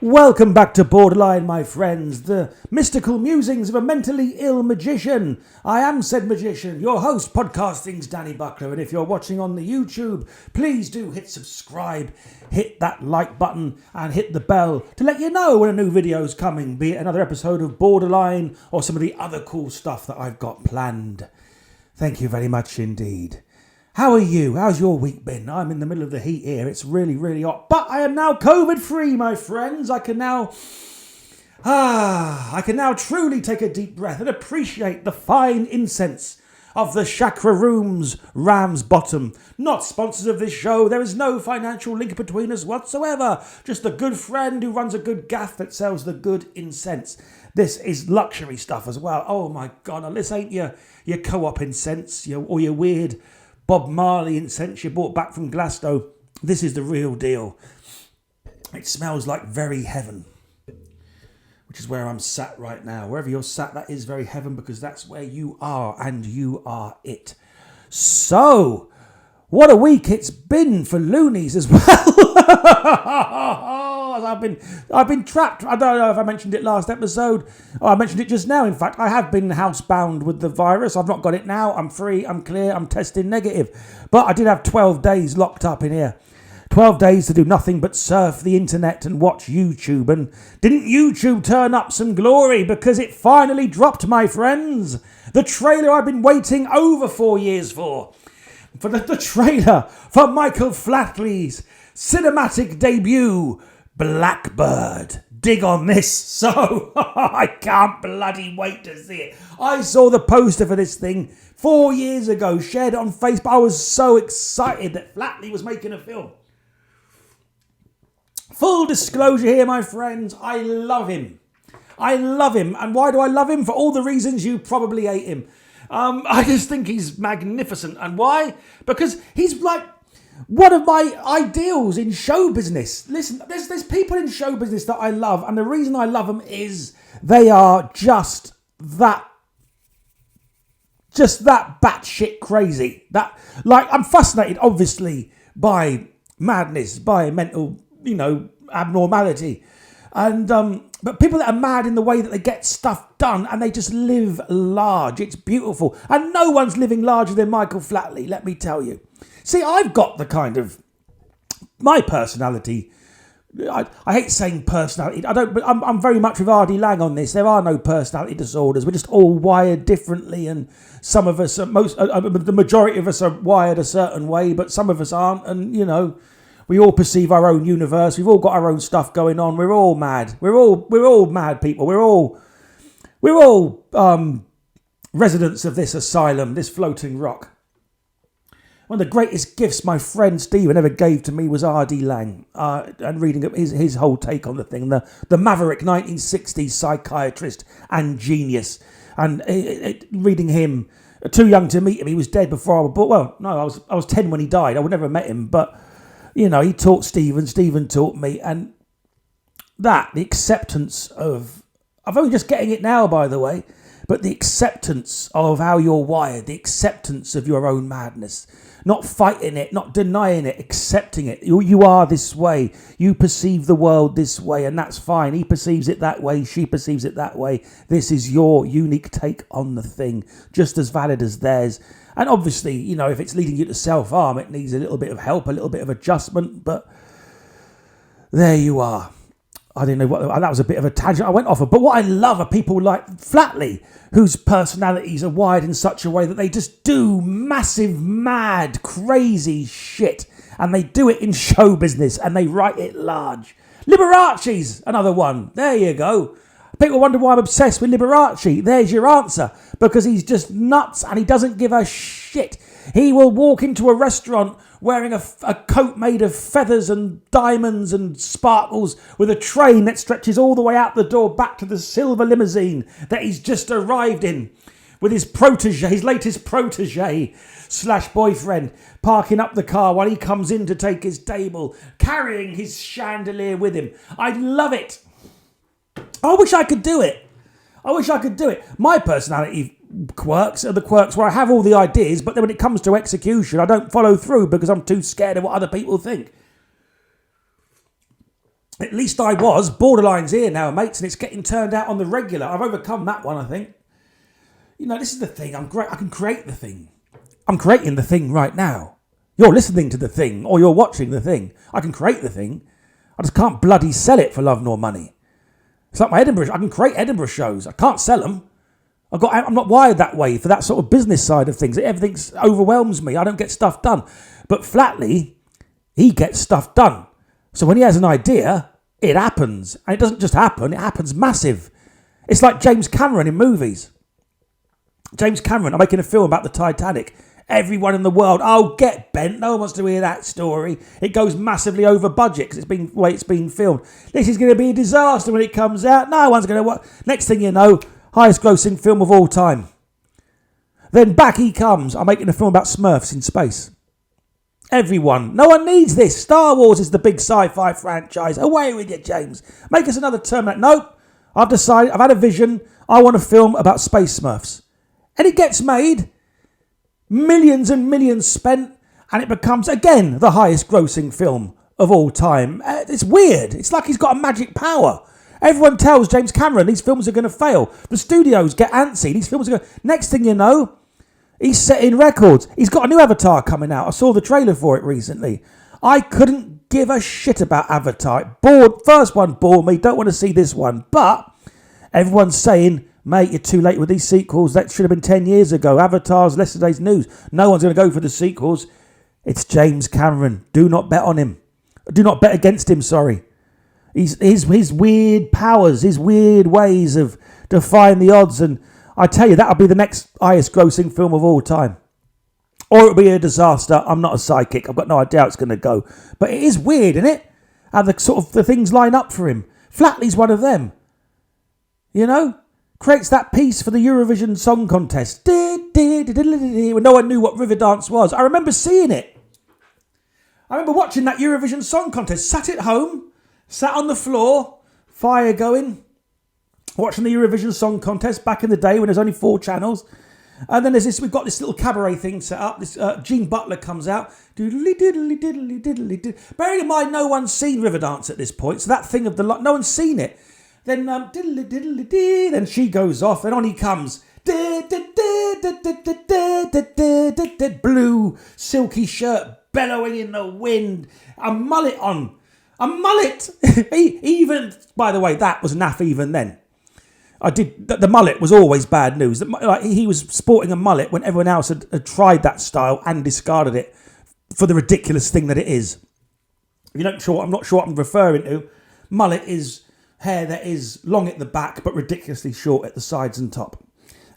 Welcome back to Borderline, my friends, the mystical musings of a mentally ill magician. I am said magician, your host, Podcasting's Danny Buckler, and if you're watching on the YouTube, please do hit subscribe, hit that like button, and hit the bell to let you know when a new video is coming, be it another episode of Borderline or some of the other cool stuff that I've got planned. Thank you very much indeed. How are you? How's your week been? I'm in the middle of the heat here. It's really, really hot. But I am now COVID-free, my friends. I can now truly take a deep breath and appreciate the fine incense of the Chakra Rooms Ram's Bottom. Not sponsors of this show. There is no financial link between us whatsoever. Just a good friend who runs a good gaff that sells the good incense. This is luxury stuff as well. Oh my God, this ain't your co-op incense or your weird Bob Marley incense you bought back from Glasgow. This is the real deal. It smells like very heaven, which is where I'm sat right now. Wherever you're sat, that is very heaven, because that's where you are, and you are it. So, what a week it's been for loonies as well. I've been trapped. I don't know if I mentioned it last episode. Oh, I mentioned it just now. In fact, I have been housebound with the virus. I've not got it now. I'm free. I'm clear. I'm testing negative. But I did have 12 days locked up in here. 12 days to do nothing but surf the internet and watch YouTube. And didn't YouTube turn up some glory? Because it finally dropped, my friends. The trailer I've been waiting over 4 years for. For the trailer for Michael Flatley's cinematic debut, Blackbird. Dig on this. So, I can't bloody wait to see it. I saw the poster for this thing 4 years ago, shared it on Facebook. I was so excited that Flatley was making a film. Full disclosure here, my friends, I love him. I love him. And why do I love him? For all the reasons you probably hate him. I just think he's magnificent. And why? Because he's like one of my ideals in show business. Listen, there's people in show business that I love, and the reason I love them is they are just that batshit crazy. I'm fascinated, obviously, by madness, by mental, abnormality, and but people that are mad in the way that they get stuff done and they just live large. It's beautiful, and no one's living larger than Michael Flatley. Let me tell you. See, I've got the kind of my personality. I hate saying personality. But I'm very much with R.D. Lang on this. There are no personality disorders. We're just all wired differently, and some of us, the majority of us are wired a certain way, but some of us aren't. And we all perceive our own universe. We've all got our own stuff going on. We're all mad. We're all mad people. We're all residents of this asylum, this floating rock. One of the greatest gifts my friend Stephen ever gave to me was R.D. Lang, and reading his whole take on the thing, the maverick 1960s psychiatrist and genius, and reading him, too young to meet him. He was dead before I was born. Well, no, I was 10 when he died. I would never have met him, but he taught Stephen taught me, and the acceptance of, I'm only just getting it now, by the way, but the acceptance of how you're wired, the acceptance of your own madness, not fighting it, not denying it, accepting it. You are this way. You perceive the world this way, and that's fine. He perceives it that way. She perceives it that way. This is your unique take on the thing, just as valid as theirs. And obviously, if it's leading you to self-harm, it needs a little bit of help, a little bit of adjustment. But there you are. I didn't know that was a bit of a tangent I went off of. But what I love are people like Flatley, whose personalities are wired in such a way that they just do massive, mad, crazy shit. And they do it in show business, and they write it large. Liberace's another one. There you go. People wonder why I'm obsessed with Liberace. There's your answer. Because he's just nuts, and he doesn't give a shit. He will walk into a restaurant wearing a coat made of feathers and diamonds and sparkles, with a train that stretches all the way out the door back to the silver limousine that he's just arrived in, with his latest protege / boyfriend, parking up the car while he comes in to take his table, carrying his chandelier with him. I love it. I wish I could do it. My personality quirks are the quirks where I have all the ideas, but then when it comes to execution, I don't follow through because I'm too scared of what other people think. At least I was. Borderline's here now, mates, and it's getting turned out on the regular. I've overcome that one, I think. You know, this is the thing. I'm great. I can create the thing. I'm creating the thing right now. You're listening to the thing, or you're watching the thing. I can create the thing. I just can't bloody sell it for love nor money. It's like my Edinburgh. I can create Edinburgh shows. I can't sell them. I'm not wired that way for that sort of business side of things. Everything overwhelms me. I don't get stuff done. But Flatley, he gets stuff done. So when he has an idea, it happens. And it doesn't just happen, it happens massive. It's like James Cameron in movies. James Cameron, I'm making a film about the Titanic. Everyone in the world, oh, get bent. No one wants to hear that story. It goes massively over budget because the way it's been filmed. This is going to be a disaster when it comes out. No one's going to watch. Next thing you know, highest grossing film of all time. Then back he comes. I'm making a film about Smurfs in space. Everyone. No one needs this. Star Wars is the big sci-fi franchise. Away with you, James. Make us another Terminator. Nope. I've decided. I've had a vision. I want a film about space Smurfs. And it gets made. Millions and millions spent. And it becomes, again, the highest grossing film of all time. It's weird. It's like he's got a magic power. Everyone tells James Cameron these films are going to fail. The studios get antsy. These films are going. Next thing you know, he's setting records. He's got a new Avatar coming out. I saw the trailer for it recently. I couldn't give a shit about Avatar. First one bored me. Don't want to see this one. But everyone's saying, mate, you're too late with these sequels. That should have been 10 years ago. Avatar's yesterday's news. No one's going to go for the sequels. It's James Cameron. Do not bet on him. Do not bet against him, sorry. His weird powers, his weird ways of defying the odds. And I tell you, that'll be the next highest grossing film of all time. Or it'll be a disaster. I'm not a psychic. I've got no idea how it's going to go. But it is weird, isn't it? How the things line up for him. Flatley's one of them. You know? Creates that piece for the Eurovision Song Contest. When no one knew what Riverdance was. I remember seeing it. I remember watching that Eurovision Song Contest. Sat at home. Sat on the floor. Fire going. Watching the Eurovision Song Contest back in the day when there's only 4 channels. And then there's this, we've got this little cabaret thing set up. This Gene Butler comes out. Doodly diddly diddly diddly diddly. Bearing in mind, no one's seen Riverdance at this point. So that thing of the no one's seen it. Then diddly diddly dee. Then she goes off. Then on he comes. Blue silky shirt bellowing in the wind. A mullet on. A mullet. Even, by the way, that was naff even then. The mullet was always bad news. He was sporting a mullet when everyone else had tried that style and discarded it for the ridiculous thing that it is. If you're not sure, I'm not sure what I'm referring to. Mullet is hair that is long at the back but ridiculously short at the sides and top.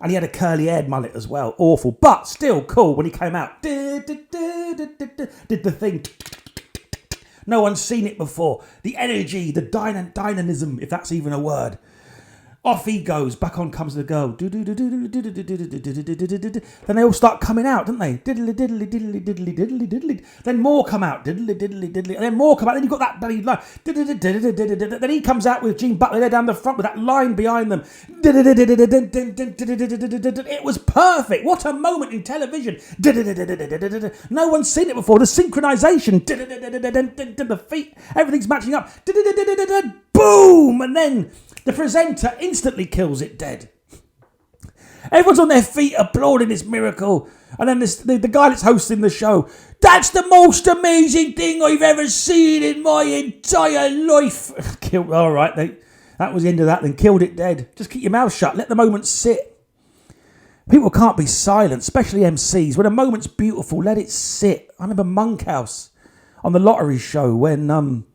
And he had a curly-haired mullet as well. Awful, but still cool when he came out. Did the thing. No one's seen it before. The energy, the dynamism, if that's even a word. Off he goes. Back on comes the girl. Then they all start coming out, don't they? Diddly diddly diddly diddly diddly diddly. Then more come out. Diddly diddly diddly. And then more come out. Then you've got that bloody line. Then he comes out with Gene Butler there down the front with that line behind them. It was perfect. What a moment in television. No one's seen it before. The synchronization. The feet. Everything's matching up. Boom. And then the presenter instantly kills it dead. Everyone's on their feet applauding this miracle. And then the guy that's hosting the show, that's the most amazing thing I've ever seen in my entire life. All right, that was the end of that. Then killed it dead. Just keep your mouth shut. Let the moment sit. People can't be silent, especially MCs. When a moment's beautiful, let it sit. I remember Monkhouse on the Lottery show when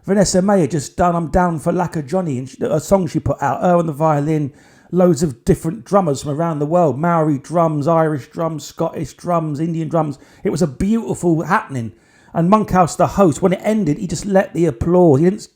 Vanessa May had just done I'm Down for Lack of Johnny, and a song she put out, her on the violin, loads of different drummers from around the world, Maori drums, Irish drums, Scottish drums, Indian drums. It was a beautiful happening. And Monkhouse, the host, when it ended, he just let the applause. He didn't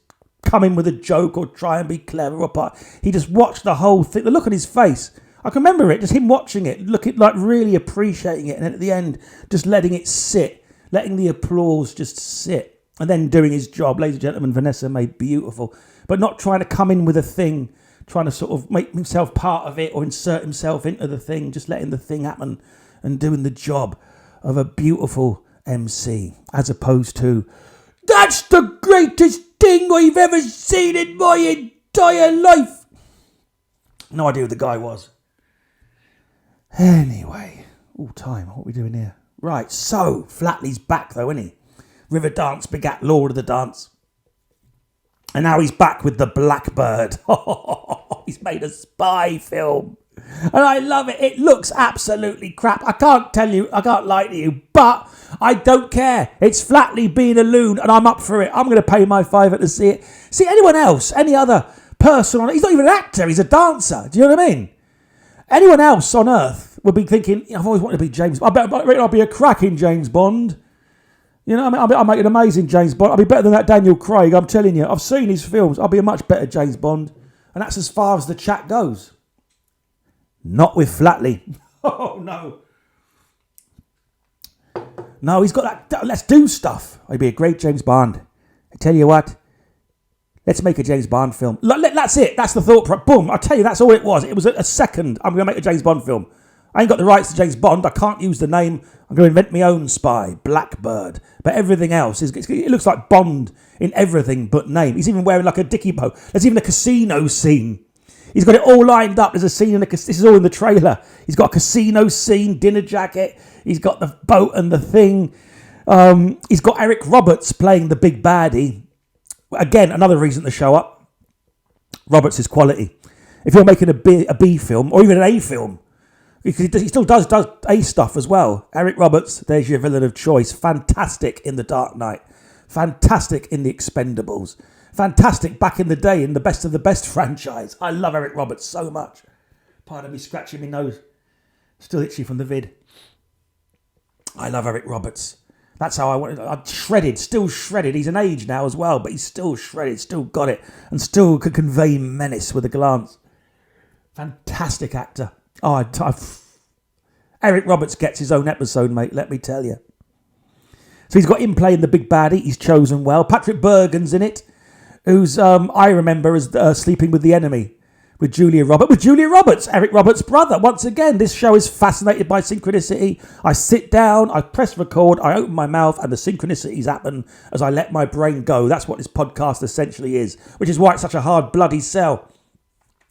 come in with a joke or try and be clever or part. He just watched the whole thing. The look on his face, I can remember it, just him watching it, looking like really appreciating it, and then at the end, just letting it sit, letting the applause just sit. And then doing his job. Ladies and gentlemen, Vanessa May, beautiful. But not trying to come in with a thing, trying to sort of make himself part of it or insert himself into the thing, just letting the thing happen and doing the job of a beautiful MC. As opposed to, that's the greatest thing I've ever seen in my entire life. No idea who the guy was. Anyway, all time, what are we doing here? Right, so Flatley's back though, isn't he? River Dance begat Lord of the Dance. And now he's back with the Blackbird. He's made a spy film. And I love it. It looks absolutely crap. I can't lie to you, but I don't care. It's Flatley being a loon and I'm up for it. I'm going to pay my $5 to see it. See, anyone else, any other person on it, he's not even an actor, he's a dancer. Do you know what I mean? Anyone else on Earth would be thinking, I've always wanted to be James. I reckon I'll be a cracking James Bond. You know what I mean? I'll make an amazing James Bond. I'll be better than that Daniel Craig, I'm telling you. I've seen his films. I'll be a much better James Bond. And that's as far as the chat goes. Not with Flatley. Oh, no. No, he's got that. Let's do stuff. I'd be a great James Bond. I tell you what. Let's make a James Bond film. That's it. That's the thought. Boom. I tell you, that's all it was. It was a second. I'm going to make a James Bond film. I ain't got the rights to James Bond. I can't use the name. I'm going to invent my own spy, Blackbird. But everything else, it looks like Bond in everything but name. He's even wearing like a dicky bow. There's even a casino scene. He's got it all lined up. There's a scene in this is all in the trailer. He's got a casino scene, dinner jacket. He's got the boat and the thing. He's got Eric Roberts playing the big baddie. Again, another reason to show up. Roberts is quality. If you're making a B film or even an A film, he still does A stuff as well. Eric Roberts, there's your villain of choice. Fantastic in The Dark Knight. Fantastic in The Expendables. Fantastic back in the day in the Best of the Best franchise. I love Eric Roberts so much. Pardon me scratching my nose. Still itchy from the vid. I love Eric Roberts. That's how I wanted. I'm shredded, still shredded. He's an age now as well, but he's still shredded, still got it, and still could convey menace with a glance. Fantastic actor. Eric Roberts gets his own episode, mate, let me tell you. So he's got him playing the big baddie. He's chosen well. Patrick Bergen's in it, who's, I remember, as Sleeping with the Enemy. With Julia Roberts, Eric Roberts' brother. Once again, this show is fascinated by synchronicity. I sit down, I press record, I open my mouth, and the synchronicities happen as I let my brain go. That's what this podcast essentially is, which is why it's such a hard bloody sell.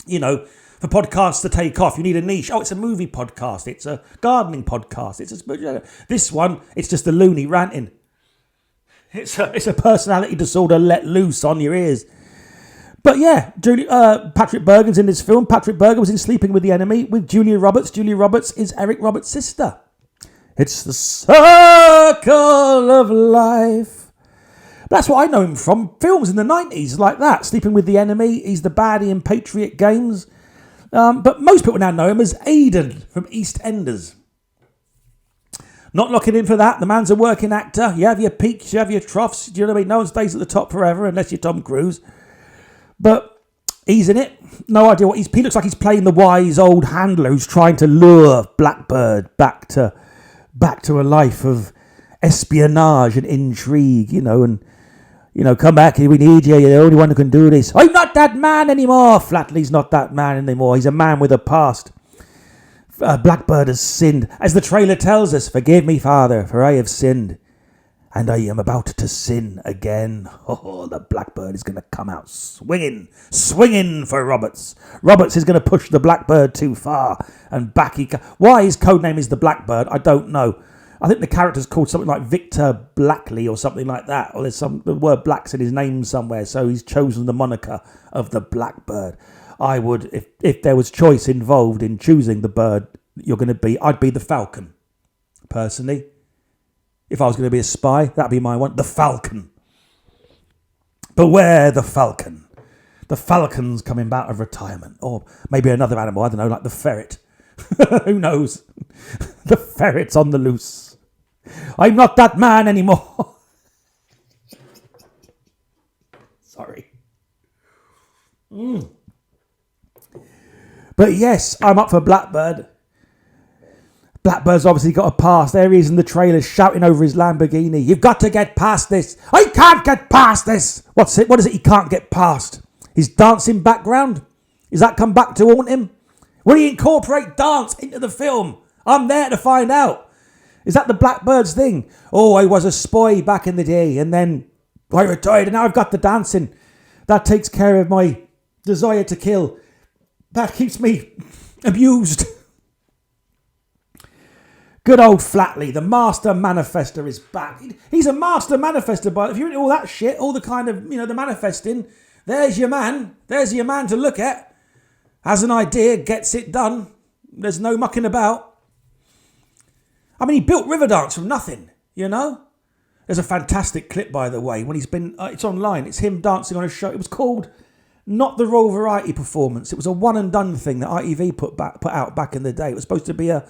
You know, for podcasts to take off, you need a niche. Oh, it's a movie podcast. It's a gardening podcast. This one, it's just a loony ranting. It's a personality disorder let loose on your ears. But yeah, Patrick Bergen's in this film. Patrick Bergen was in Sleeping with the Enemy with Julia Roberts. Julia Roberts is Eric Roberts' sister. It's the circle of life. That's what I know him from. Films in the 90s like that. Sleeping with the Enemy. He's the baddie in Patriot Games. But most people now know him as Aidan from EastEnders. Not locking in for that. The man's a working actor. You have your peaks, you have your troughs. Do you know what I mean? No one stays at the top forever unless you're Tom Cruise. But he's in it. No idea what he looks like. He's playing the wise old handler who's trying to lure Blackbird back to a life of espionage and intrigue, and come back. We need you. You're the only one who can do this. I'm not that man anymore. Flatley's not that man anymore. He's a man with a past. Blackbird has sinned, as the trailer tells us. Forgive me, Father, for I have sinned. And I am about to sin again. Oh, the Blackbird is going to come out swinging for Roberts. Roberts is going to push the Blackbird too far. And back he comes. Why his codename is the Blackbird, I don't know. I think the character's called something like Victor Blackley or something like that. Or there's the word black's in his name somewhere. So he's chosen the moniker of the Blackbird. I would, if there was choice involved in choosing the bird you're going to be, I'd be the Falcon, personally. If I was going to be a spy, that'd be my one. The Falcon. Beware the Falcon. The Falcon's coming out of retirement. Or maybe another animal, I don't know, like the ferret. Who knows? The ferret's on the loose. I'm not that man anymore. Sorry. But yes, I'm up for Blackbird. Blackbird's obviously got a pass. There he is in the trailer shouting over his Lamborghini. You've got to get past this. I can't get past this. What is it he can't get past? His dancing background? Is that come back to haunt him? Will he incorporate dance into the film? I'm there to find out. Is that the Blackbird's thing? Oh, I was a spy back in the day and then I retired and now I've got the dancing. That takes care of my desire to kill. That keeps me amused. Good old Flatley, the master manifester, is back. He's a master manifester, but if you're into all that shit, all the kind of, the manifesting, there's your man. There's your man to look at. Has an idea, gets it done. There's no mucking about. I mean, he built Riverdance from nothing, There's a fantastic clip, by the way, when he's been, it's online. It's him dancing on a show. It was called Not the Royal Variety Performance. It was a one and done thing that ITV put out back in the day. It was supposed to be a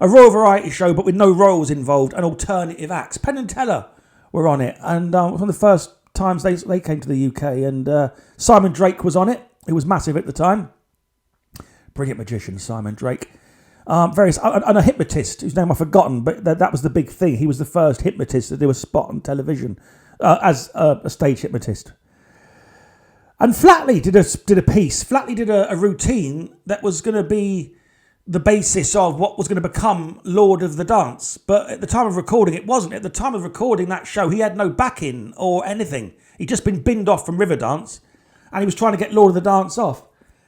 Royal Variety show, but with no royals involved, and alternative acts. Penn and Teller were on it, and it was one of the first times they came to the UK, and Simon Drake was on it. He was massive at the time. Brilliant magician, Simon Drake. And a hypnotist, whose name I've forgotten, but that was the big thing. He was the first hypnotist to do a spot on television as a stage hypnotist. And Flatley did a piece. Flatley did a routine that was going to be the basis of what was going to become Lord of the Dance. But at the time of recording, it wasn't. At the time of recording that show, he had no backing or anything. He'd just been binned off from Riverdance, and he was trying to get Lord of the Dance off.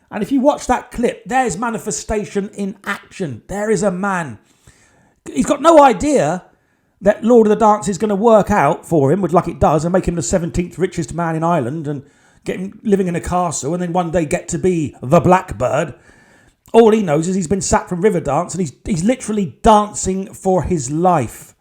And if you watch that clip, there's manifestation in action. There is a man. He's got no idea that Lord of the Dance is going to work out for him, like it does, and make him the 17th richest man in Ireland and get him living in a castle and then one day get to be the Blackbird. All he knows is he's been sacked from Riverdance and he's literally dancing for his life.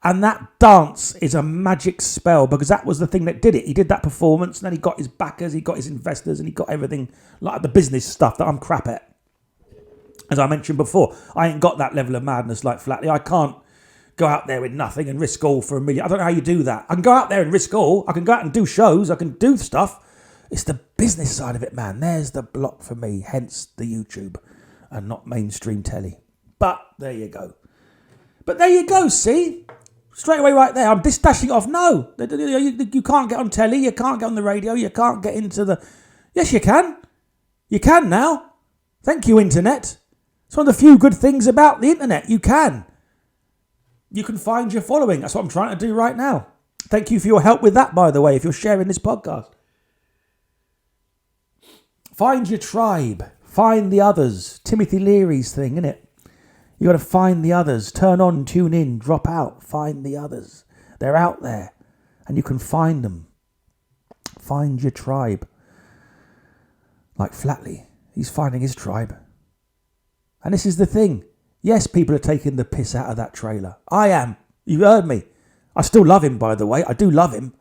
And that dance is a magic spell because that was the thing that did it. He did that performance and then he got his backers, he got his investors and he got everything like the business stuff that I'm crap at. As I mentioned before, I ain't got that level of madness like Flatley. I can't go out there with nothing and risk all for $1 million. I don't know how you do that. I can go out there and risk all. I can go out and do shows. I can do stuff. It's the business side of it, man. There's the block for me, hence the YouTube and not mainstream telly. But there you go. See? Straight away right there. I'm just dashing off. No. You can't get on telly. You can't get on the radio. You can't get into the... Yes, you can. You can now. Thank you, Internet. It's one of the few good things about the Internet. You can. You can find your following. That's what I'm trying to do right now. Thank you for your help with that, by the way, if you're sharing this podcast. Find your tribe. Find the others. Timothy Leary's thing, innit? You got to find the others. Turn on, tune in, drop out. Find the others. They're out there. And you can find them. Find your tribe. Like Flatley. He's finding his tribe. And this is the thing. Yes, people are taking the piss out of that trailer. I am. You heard me. I still love him, by the way. I do love him.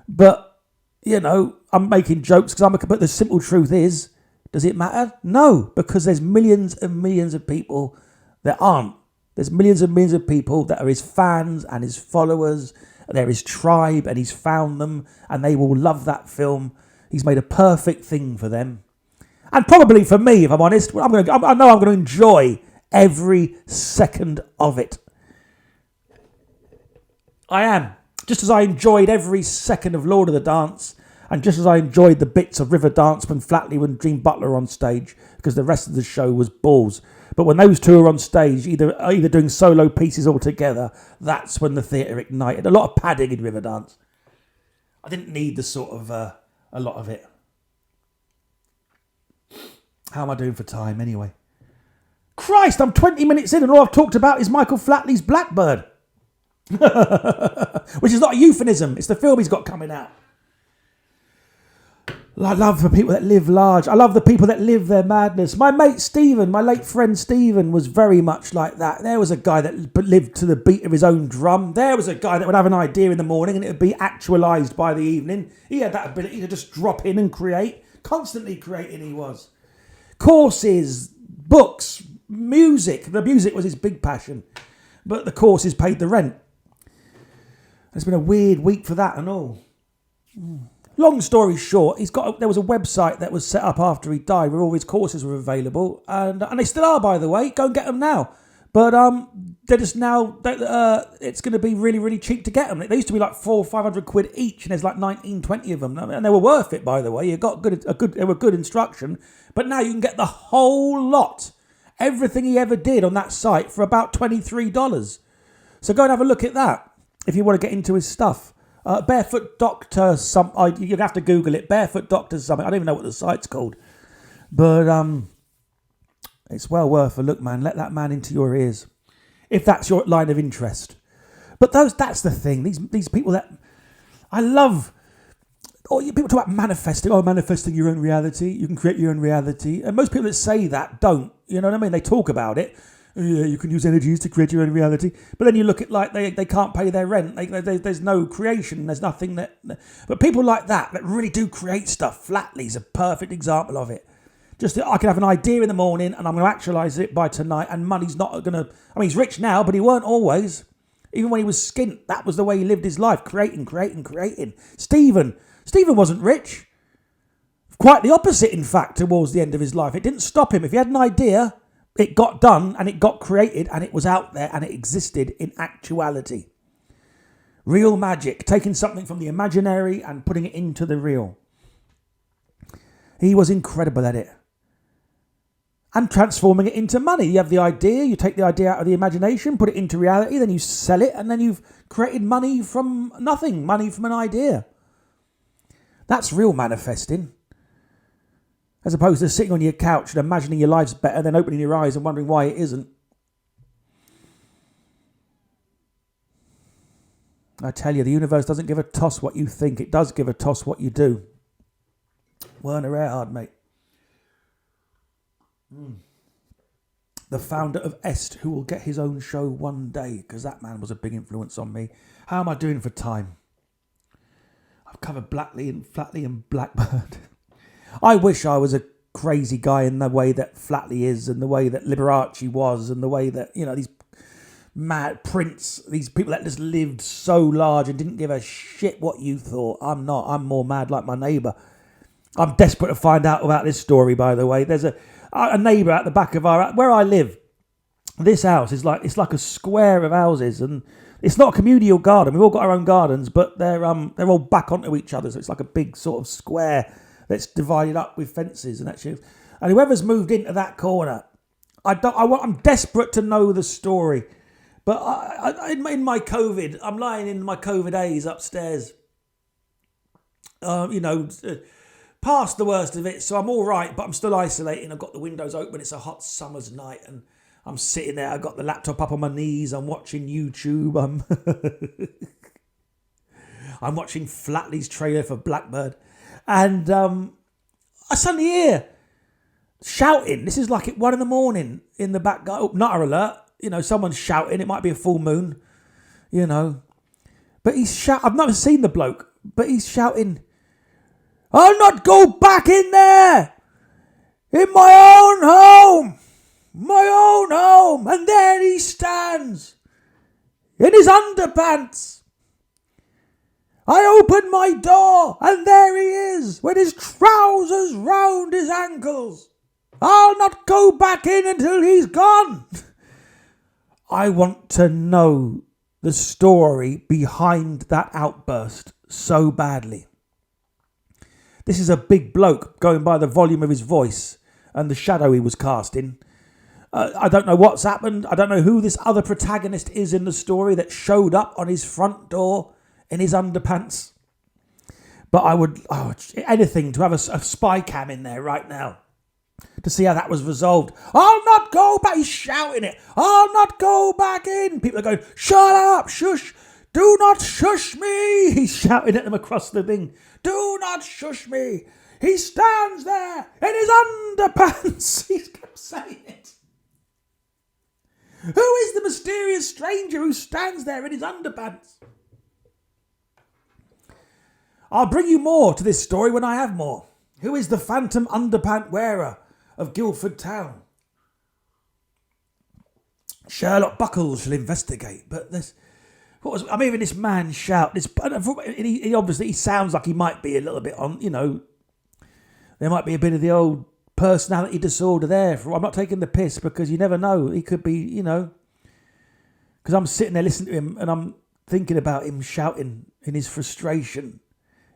But, I'm making jokes but the simple truth is, does it matter? No, because there's millions and millions of people that aren't. There's millions and millions of people that are his fans and his followers. They're his tribe and he's found them and they will love that film. He's made a perfect thing for them. And probably for me, if I'm honest, I know I'm going to enjoy every second of it. I am. Just as I enjoyed every second of Lord of the Dance, and just as I enjoyed the bits of Riverdance when Flatley and Dream Butler were on stage, because the rest of the show was balls. But when those two are on stage, either doing solo pieces all together, that's when the theatre ignited. A lot of padding in Riverdance. I didn't need the sort of a lot of it. How am I doing for time anyway? Christ, I'm 20 minutes in and all I've talked about is Michael Flatley's Blackbird. Which is not a euphemism. It's the film he's got coming out. I love the people that live large. I love the people that live their madness. My mate Stephen, my late friend Stephen, was very much like that. There was a guy that lived to the beat of his own drum. There was a guy that would have an idea in the morning and it would be actualised by the evening. He had that ability to just drop in and create. Constantly creating he was. Courses, books, music. The music was his big passion. But the courses paid the rent. It's been a weird week for that and all. Long story short, there was a website that was set up after he died where all his courses were available. And they still are, by the way. Go and get them now. But they're just now, it's going to be really, really cheap to get them. They used to be like £400 or £500 each, and there's like 19, 20 of them. And they were worth it, by the way. They were good instruction. But now you can get the whole lot. Everything he ever did on that site for about $23. So go and have a look at that if you want to get into his stuff. Barefoot Doctor, you'd have to Google it. Barefoot Doctor something. I don't even know what the site's called. But it's well worth a look, man. Let that man into your ears, if that's your line of interest. But that's the thing. These people that I love. People talk about manifesting. Oh, manifesting your own reality. You can create your own reality. And most people that say that don't. You know what I mean? They talk about it. Yeah, you can use energies to create your own reality. But then you look at like they can't pay their rent. There's no creation. There's nothing that. But people like that really do create stuff. Flatley's a perfect example of it. Just I can have an idea in the morning and I'm going to actualise it by tonight. And money's not going to. I mean, he's rich now, but he weren't always. Even when he was skint, that was the way he lived his life, creating. Stephen wasn't rich. Quite the opposite, in fact, towards the end of his life. It didn't stop him. If he had an idea, it got done and it got created and it was out there and it existed in actuality. Real magic, taking something from the imaginary and putting it into the real. He was incredible at it. And transforming it into money. You have the idea, you take the idea out of the imagination, put it into reality, then you sell it, and then you've created money from nothing, money from an idea. That's real manifesting. As opposed to sitting on your couch and imagining your life's better, then opening your eyes and wondering why it isn't. I tell you, the universe doesn't give a toss what you think. It does give a toss what you do. Werner Erhard, mate. The founder of Est, who will get his own show one day, because that man was a big influence on me. How am I doing for time? I've covered Flatley and Blackbird. I wish I was a crazy guy in the way that Flatley is, and the way that Liberace was, and the way that, these mad Prince, these people that just lived so large and didn't give a shit what you thought. I'm not. I'm more mad like my neighbour. I'm desperate to find out about this story, by the way. There's a neighbour at the back of where I live. This house is like a square of houses, and it's not a communal garden. We've all got our own gardens, but they're all back onto each other, so it's like a big sort of square that's divided up with fences and actually. And whoever's moved into that corner, I'm desperate to know the story. But in my COVID, I'm lying in my COVID A's upstairs. Past the worst of it, so I'm all right, but I'm still isolating. I've got the windows open. It's a hot summer's night, and I'm sitting there. I've got the laptop up on my knees. I'm watching YouTube. I'm watching Flatley's trailer for Blackbird, and I suddenly hear shouting. This is like at 1 a.m. in the back. Oh, nutter alert! Someone's shouting. It might be a full moon. But he's I've never seen the bloke, but he's shouting. I'll not go back in there! In my own home! And there he stands! In his underpants! I open my door, and there he is, with his trousers round his ankles! I'll not go back in until he's gone! I want to know the story behind that outburst so badly. This is a big bloke, going by the volume of his voice and the shadow he was casting. I don't know what's happened. I don't know who this other protagonist is in the story that showed up on his front door in his underpants. But I would, anything to have a spy cam in there right now to see how that was resolved. I'll not go back. He's shouting it. I'll not go back in. People are going, shut up, shush. Do not shush me. He's shouting at them across the thing. Do not shush me. He stands there in his underpants. He kept saying it. Who is the mysterious stranger who stands there in his underpants? I'll bring you more to this story when I have more. Who is the phantom underpant wearer of Guildford Town? Sherlock Buckles shall investigate, but this... I'm hearing this man shout. He sounds like he might be a little bit on, there might be a bit of the old personality disorder there. I'm not taking the piss because you never know. He could be, because I'm sitting there listening to him and I'm thinking about him shouting in his frustration.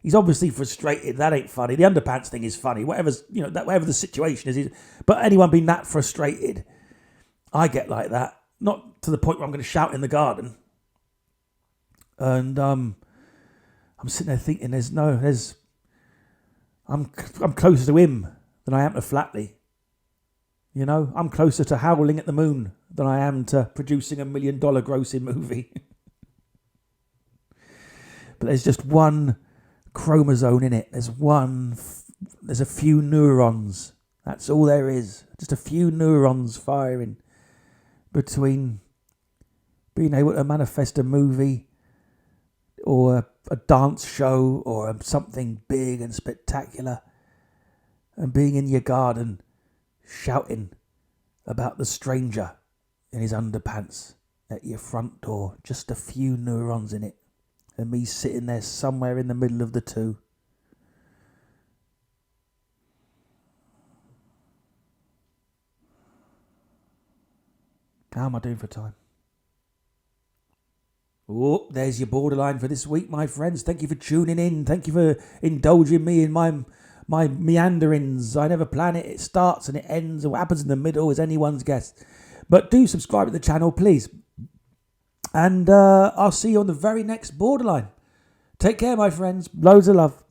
He's obviously frustrated. That ain't funny. The underpants thing is funny. Whatever the situation is. But anyone being that frustrated, I get like that. Not to the point where I'm going to shout in the garden. And I'm sitting there thinking, I'm closer to him than I am to Flatley. You know, I'm closer to Howling at the Moon than I am to producing $1 million grossing movie. But there's just one chromosome in it. There's a few neurons. That's all there is. Just a few neurons firing between being able to manifest a movie or a dance show or something big and spectacular, and being in your garden shouting about the stranger in his underpants at your front door. Just a few neurons in it, and me sitting there somewhere in the middle of the two. How am I doing for time? Oh, there's your borderline for this week, my friends. Thank you for tuning in. Thank you for indulging me in my meanderings. I never plan it. It starts and it ends. And what happens in the middle is anyone's guess. But do subscribe to the channel, please. And I'll see you on the very next borderline. Take care, my friends. Loads of love.